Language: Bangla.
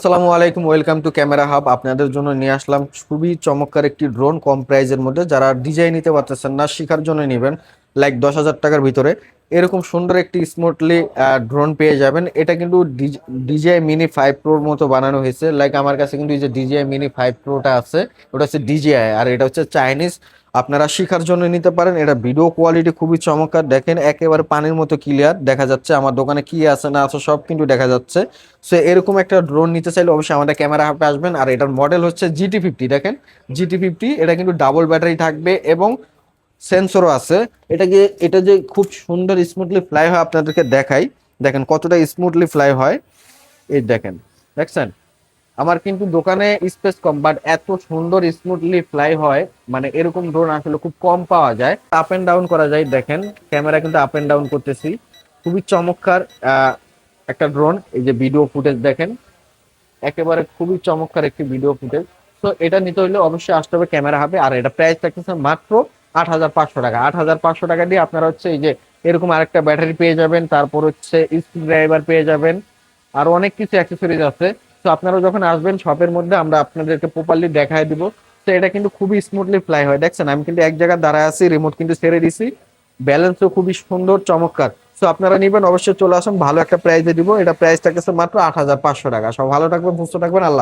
আসসালামু আলাইকুম, ওয়েলকাম টু ক্যামেরা হাব। আপনাদের জন্য নিয়ে আসলাম খুবই চমৎকার একটি ড্রোন কম প্রাইজের মধ্যে। যারা ডিজাইন নিতে পারতেছেন না, শেখার জন্য নেবেন, লাইক 10,000 টাকার ভিতরে এরকম সুন্দর একটি স্মুথলি ড্রোন পেয়ে যাবেন। এটা কিন্তু ডিজিআই মিনি 5 প্রোর মতো বানানো হয়েছে। লাইক আমার কাছে কিন্তু এই যে ডিজিআই মিনি 5 প্রোটা আছে, ওটা হচ্ছে ডিজিআই, আর এটা হচ্ছে চাইনিজ। আপনারা শেখার জন্য নিতে পারেন। এটা ভিডিও কোয়ালিটি খুবই চমৎকার, দেখেন একেবারে পানির মতো ক্লিয়ার দেখা যাচ্ছে। আমার দোকানে কি আছে না আছে সব কিন্তু দেখা যাচ্ছে। সো এরকম একটা ড্রোন নিতে চাইলে অবশ্যই আমাদের ক্যামেরা হাবে আসবেন। আর এটার মডেল হচ্ছে GT50। দেখেন GT50, এটা কিন্তু ডাবল ব্যাটারি থাকবে এবং সেন্সরও আছে। এটা যে খুব সুন্দর স্মুথলি ফ্লাই হয় আপনাদেরকে দেখাই। দেখেন কতটা স্মুথলি ফ্লাই হয়, এই দেখেন, দেখছেন। আমার কিন্তু দোকানে স্পেস কম, বাট এত সুন্দর স্মুথলি ফ্লাই হয়, মানে এরকম ড্রোন আসলে খুব কম পাওয়া যায়। আপ এন্ড ডাউন করা যায়, দেখেন ক্যামেরা কিন্তু আপ এন্ড ডাউন করতেছি। খুবই চমৎকার একটা ড্রোন। এই যে ভিডিও ফুটেজ দেখেন, একেবারে খুবই চমৎকার একটি ভিডিও ফুটেজ। তো এটা নিতে হলে অবশ্যই আসতে হবে ক্যামেরা হাবে। আর এটা প্রাইস থাকতেছে মাত্র 8,500 টাকা। 8,500 টাকা দিয়ে আপনারা হচ্ছে এই যে এরকম আরেকটা ব্যাটারি পেয়ে যাবেন, তারপর হচ্ছে স্ক্রু ড্রাইভার পেয়ে যাবেন, আর অনেক কিছু অ্যাক্সেসরিজ আছে। তো আপনারা যখন আসবেন শপের মধ্যে, আমরা আপনাদেরকে প্রপারলি দেখায় দিব। তো এটা কিন্তু খুবই স্মুথলি ফ্লাই হয়, দেখছেন আমি কিন্তু এক জায়গায় দাঁড়ায় আছি, রিমোট কিন্তু ছেড়ে দিছি, ব্যালেন্সও খুবই সুন্দর চমৎকার। তো আপনারা নিবেন অবশ্যই চলে আসুন, ভালো একটা প্রাইসে দিব। এটা প্রাইস থাকতেছে মাত্র 8,500 টাকা। সব ভালো থাকবেন, সুস্থ থাকবেন, আল্লাহ।